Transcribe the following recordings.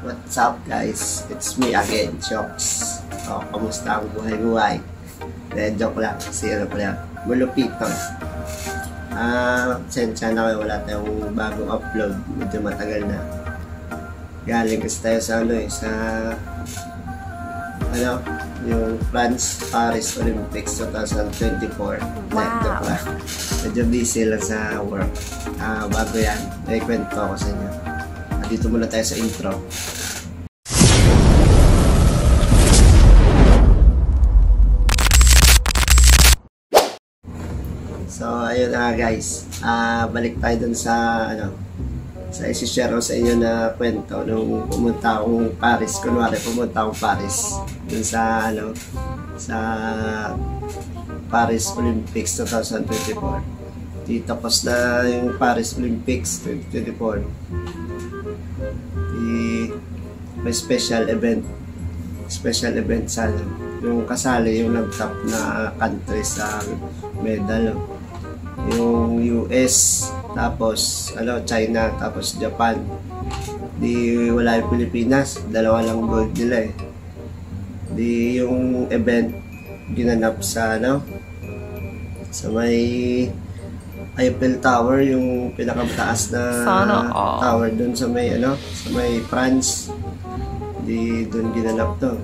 What's up guys? It's me again, Chokes. Kamusta ang buhay-buhay? Joke lang, kasi ano pala, Mulupito. Sensya na kayo, wala tayong bagong upload. Medyo matagal na. Galing kasi tayo sa yung France Paris Olympics 2024. Wow. Medyo busy lang sa work. Bago yan, may kwento ako sa inyo. Dito muna tayo sa intro. So, ayun na guys. Balik tayo dun sa sa isi-share ko sa inyo na kwento nung pumunta akong Paris. Kunwari, pumunta akong Paris. Dun sa sa Paris Olympics 2024. Tapos na yung Paris Olympics 2024. May special event sa yung kasali yung nag-top na country sa medal, yung US, tapos China, tapos Japan. Wala yung Pilipinas, dalawa lang gold nila yung event ginanap sa sa may Eiffel Tower, yung pinakamataas na tower doon sa may France. Doon ginanap to.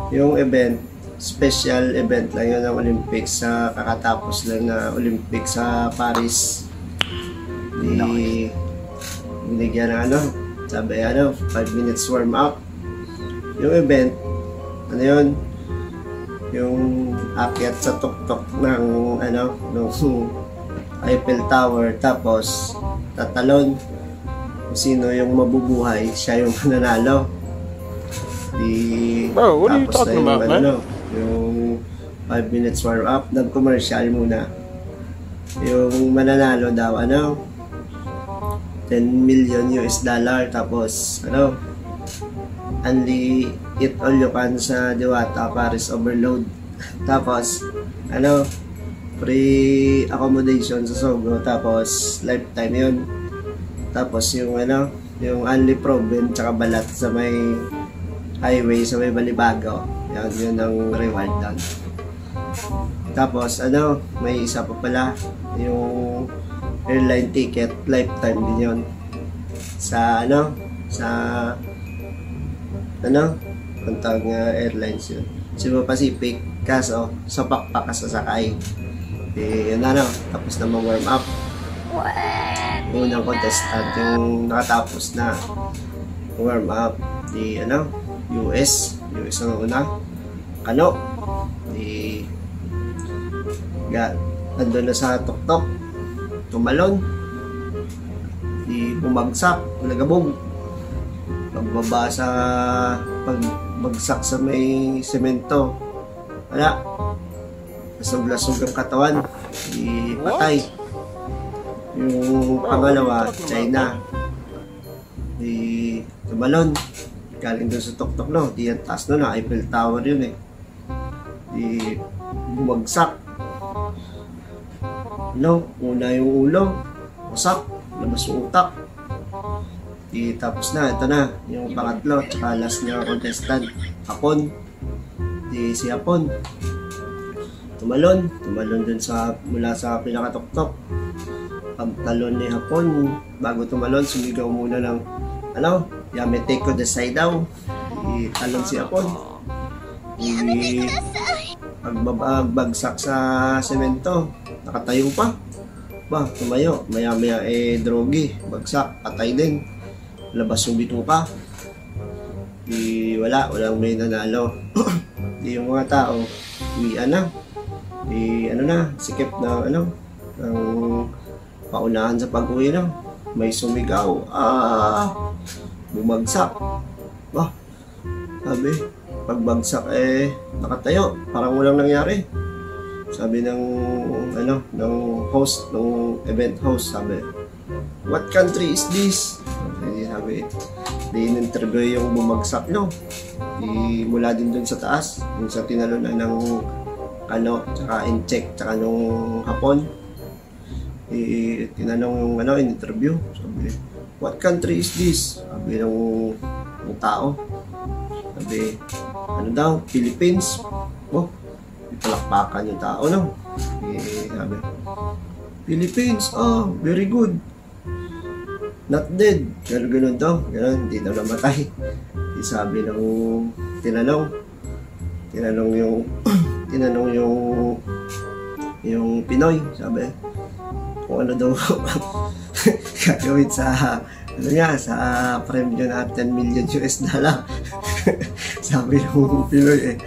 Yung event, special event lang yun ng Olympics, sa kakatapos lang na Olympics sa Paris. Binigyan ng sabi 5 minutes warm up. Yung event, yung akyat sa tuktok ng Eiffel Tower, tapos tatalon kung sino yung mabubuhay, siya yung mananalo. Bro, what are you talking about, man? Yung 5 minutes warm up, nag-commercial muna. Yung mananalo daw, $10 million, tapos, only eat all you can sa Diwata, Paris Overload. Tapos, free accommodation sa Sogo, tapos lifetime yun. Tapos yung only proven tsaka balat sa may highway, sa may Balibago. Yun ang reward doon. Tapos may isa pa pala, yung airline ticket, lifetime din yun. Sa ang tawag nga airlines yun, Cebu Pacific. Kaso sa pakpak ka sasakay. Tapos na mag-warm up. Unang contestant yung nakatapos na warm up, US ang una. Nandun na sa tuktok, tumalon, bumagsak, nagabog. Pagbagsak sa may semento, nasuglasog ang katawan, patay. Yung pangalawa, China, tumalon, galing doon sa tuktok, ang taas na Eiffel Tower yun bumagsak. Una yung ulo, wasak, labas yung utak. Tapos na, ito na yung pangatlo, tsaka last na contestant, Hapon. Si Hapon tumalon dun mula sa pinakatuktok. Pagtalon ni Hapon, bago tumalon, sumigaw muna ng Yamete ko desay daw. Talon si Hapon. Pagbagsak sa semento, nakatayo pa. Tumayo, maya drogi, bagsak, patay din. Labas yung bituka. Walang may nanalo. Yung mga tao, uwian na. Sikip na ang paunahan sa pag-uwi may sumigaw, bumagsak. Sabi, pagbagsak nakatayo, parang walang nangyari. Sabi ng host, ng event host, sabi, "What country is this?" Sabi, in-interview yung bumagsak mula din dun sa taas, yung sa tinalunan ng tsaka in-check, tsaka nung Hapon. Tinanong yung in-interview, sabi, "What country is this?" Sabi ng ng tao. Sabi, ano daw, Philippines. Oh, palakpakan yung tao, no? Sabi, Philippines, very good. Not dead. Pero ganun daw, ganun, hindi daw namatay. Sabi ng tinanong yung Pinoy, sabi, kung ano daw gagawin sa sa premyo na 10 million US dollar. Sabi ng Pinoy,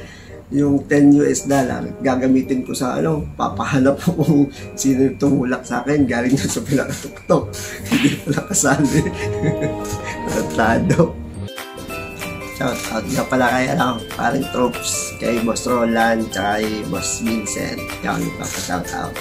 yung 10 US dollar gagamitin ko sa papahanap ko kung sino yung tumulak sa akin galing sa pinakatuktok. Hindi pala kasali. Tratado. Shout out nga pala kay paring Troops, kay Boss Roland, kay Boss Vincent. Yan, shout out.